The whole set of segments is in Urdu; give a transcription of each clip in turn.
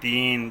3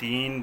3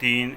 3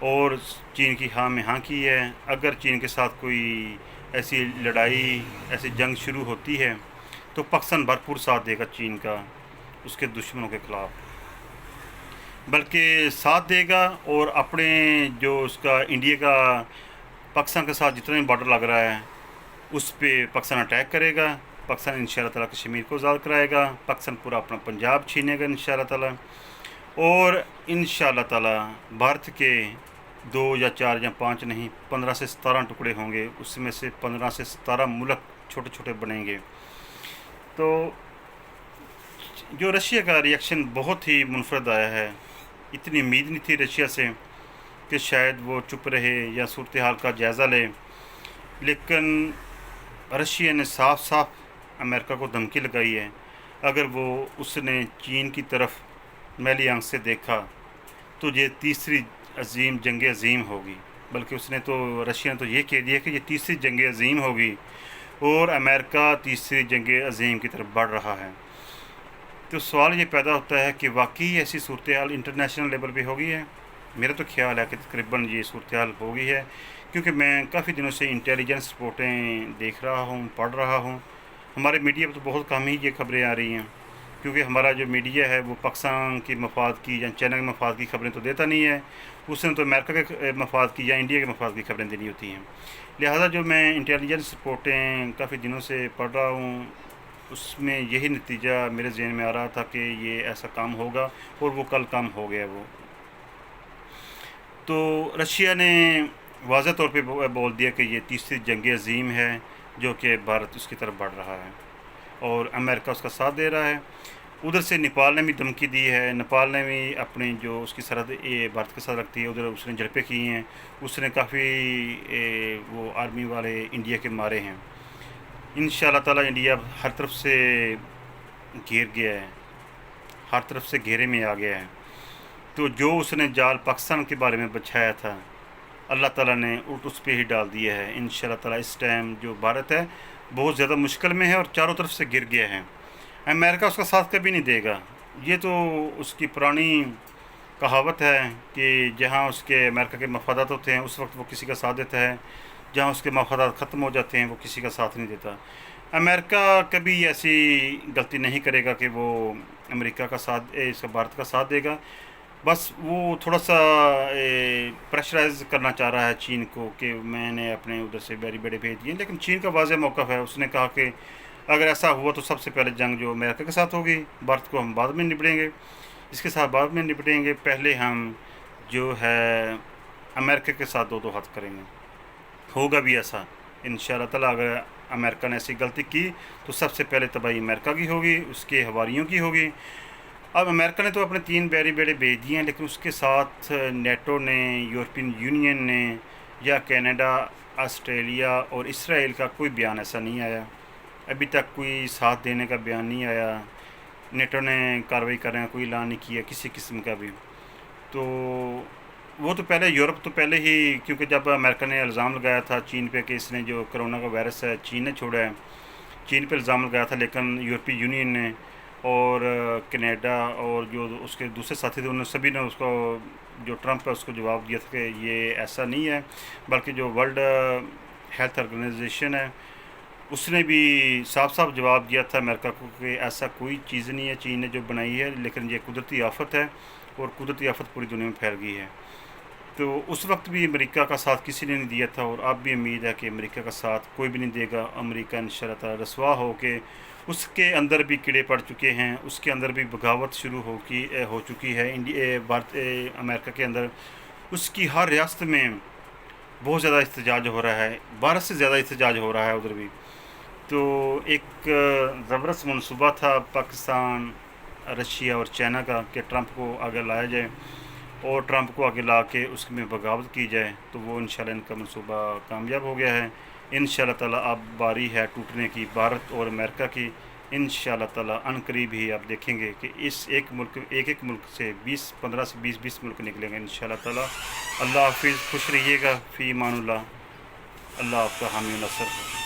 اور چین کی ہاں میں ہاں کی ہے. اگر چین کے ساتھ کوئی ایسی لڑائی ایسی جنگ شروع ہوتی ہے تو پاکستان بھرپور ساتھ دے گا چین کا اس کے دشمنوں کے خلاف، بلکہ ساتھ دے گا. اور اپنے جو اس کا انڈیا کا پاکستان کے ساتھ جتنا بھی بارڈر لگ رہا ہے اس پہ پاکستان اٹیک کرے گا. پاکستان ان شاء اللہ تعالیٰ کشمیر کو آزاد کرائے گا. پاکستان پورا اپنا پنجاب چھینے گا ان شاء اللہ تعالیٰ. اور ان شاء اللہ تعالیٰ بھارت کے 2 یا 4 یا 5 نہیں 15 سے 17 ٹکڑے ہوں گے. اس میں سے 15 سے 17 ملک چھوٹے چھوٹے بنیں گے. تو جو رشیا کا ریئیکشن بہت ہی منفرد آیا ہے. اتنی امید نہیں تھی رشیا سے کہ شاید وہ چپ رہے یا صورتحال کا جائزہ لے، لیکن رشیا نے صاف صاف امریکہ کو دھمکی لگائی ہے. اگر وہ اس نے چین کی طرف میلی آنکھ سے دیکھا تو یہ تیسری جنگ عظیم ہوگی. بلکہ اس نے تو رشیا نے تو یہ کہہ دیا کہ یہ تیسری جنگ عظیم ہوگی اور امریکہ تیسری جنگ عظیم کی طرف بڑھ رہا ہے. تو سوال یہ پیدا ہوتا ہے کہ واقعی ایسی صورتحال انٹرنیشنل لیول پہ ہو گئی ہے. میرا تو خیال ہے کہ تقریباً یہ صورتحال ہو گئی ہے، کیونکہ میں کافی دنوں سے انٹیلیجنس رپورٹیں دیکھ رہا ہوں، پڑھ رہا ہوں. ہمارے میڈیا پہ تو بہت کم ہی یہ خبریں آ رہی ہیں، کیونکہ ہمارا جو میڈیا ہے وہ پاکستان کی مفاد کی یا چائنا کے مفاد کی خبریں تو دیتا نہیں ہے. اس نے تو امریکہ کے مفاد کی یا انڈیا کے مفاد کی خبریں دینی ہوتی ہیں. لہٰذا جو میں انٹیلیجنس رپورٹیں کافی دنوں سے پڑھ رہا ہوں اس میں یہی نتیجہ میرے ذہن میں آ رہا تھا کہ یہ ایسا کام ہوگا، اور وہ کل کام ہو گیا. وہ تو رشیا نے واضح طور پہ بول دیا کہ یہ تیسری جنگ عظیم ہے جو کہ بھارت اس کی طرف بڑھ رہا ہے اور امریکہ اس کا ساتھ دے رہا ہے. ادھر سے نیپال نے بھی دھمکی دی ہے. نیپال نے بھی اپنی جو اس کی سرحد بھارت کے ساتھ رکھتی ہے ادھر اس نے جھڑپیں کی ہیں. اس نے کافی وہ آرمی والے انڈیا کے مارے ہیں. ان شاء اللہ تعالیٰ انڈیا ہر طرف سے گھیر گیا ہے، ہر طرف سے گھیرے میں آ گیا ہے. تو جو اس نے جال پاکستان کے بارے میں بچھایا تھا اللہ تعالیٰ نے الٹ اس پہ ہی ڈال دیا ہے. ان شاء اللہ تعالیٰ اس ٹائم جو بھارت ہے بہت زیادہ مشکل میں ہے اور چاروں طرف سے گر گیا ہے. امریکہ اس کا ساتھ کبھی نہیں دے گا. یہ تو اس کی پرانی کہاوت ہے کہ جہاں اس کے امریکہ کے مفادات ہوتے ہیں اس وقت وہ کسی کا ساتھ دیتا ہے، جہاں اس کے مفادات ختم ہو جاتے ہیں وہ کسی کا ساتھ نہیں دیتا. امریکہ کبھی ایسی غلطی نہیں کرے گا کہ وہ امریکہ کا ساتھ اس کا بھارت کا ساتھ دے گا. بس وہ تھوڑا سا پریشرائز کرنا چاہ رہا ہے چین کو کہ میں نے اپنے ادھر سے بیری بیڑے بھیج دیے. لیکن چین کا واضح موقف ہے. اس نے کہا کہ اگر ایسا ہوا تو سب سے پہلے جنگ جو امریکہ کے ساتھ ہوگی، بھارت کو ہم بعد میں نپٹیں گے، اس کے ساتھ بعد میں نپٹیں گے. پہلے ہم جو ہے امریکہ کے ساتھ دو ہاتھ کریں گے. ہوگا بھی ایسا ان شاء اللہ تعالیٰ. اگر امریکہ نے ایسی غلطی کی تو سب سے پہلے تباہی امریکہ کی ہوگی، اس کے حواریوں کی ہوگی. اب امریکہ نے تو اپنے 3 بیری بیڑے بھیج دیے ہیں، لیکن اس کے ساتھ نیٹو نے، یورپین یونین نے یا کینیڈا، آسٹریلیا اور اسرائیل کا کوئی بیان ایسا نہیں آیا. ابھی تک کوئی ساتھ دینے کا بیان نہیں آیا. نیٹو نے کارروائی کرنے کا کوئی اعلان نہیں کیا کسی قسم کا بھی. تو وہ تو پہلے یورپ تو پہلے ہی، کیونکہ جب امریکہ نے الزام لگایا تھا چین پہ کہ اس نے جو کرونا کا وائرس ہے چین نے چھوڑا ہے، چین پہ الزام لگایا تھا. لیکن یورپی یونین نے اور کینیڈا اور جو اس کے دوسرے ساتھی تھے انہوں سبھی نے اس کو، جو ٹرمپ ہے اس کو جواب دیا تھا کہ یہ ایسا نہیں ہے. بلکہ جو ورلڈ ہیلتھ آرگنائزیشن ہے اس نے بھی صاف صاف جواب دیا تھا امریکہ کو کہ ایسا کوئی چیز نہیں ہے چین نے جو بنائی ہے، لیکن یہ قدرتی آفت ہے اور قدرتی آفت پوری دنیا میں پھیل گئی ہے. تو اس وقت بھی امریکہ کا ساتھ کسی نے نہیں دیا تھا، اور اب بھی امید ہے کہ امریکہ کا ساتھ کوئی بھی نہیں دے گا. امریکہ ان شاء اللہ تعالیٰ رسوا ہو کے، اس کے اندر بھی کیڑے پڑ چکے ہیں، اس کے اندر بھی بغاوت شروع ہو چکی ہے امریکہ کے اندر. اس کی ہر ریاست میں بہت زیادہ احتجاج ہو رہا ہے، بھارت سے زیادہ احتجاج ہو رہا ہے ادھر بھی. تو ایک زبردست منصوبہ تھا پاکستان، رشیا اور چائنا کا کہ ٹرمپ کو آگے لایا جائے اور ٹرمپ کو آگے لا کے اس میں بغاوت کی جائے. تو وہ انشاءاللہ ان کا منصوبہ کامیاب ہو گیا ہے. انشاءاللہ تعالیٰ اب باری ہے ٹوٹنے کی بھارت اور امریکہ کی. انشاءاللہ تعالیٰ ان قریب ہی آپ دیکھیں گے کہ اس ایک ملک سے 15 سے 20 ملک نکلیں گے انشاءاللہ تعالیٰ. اللہ حافظ، خوش رہیے گا. فی امان اللہ. اللہ آپ کا حامی و ناصر ہو.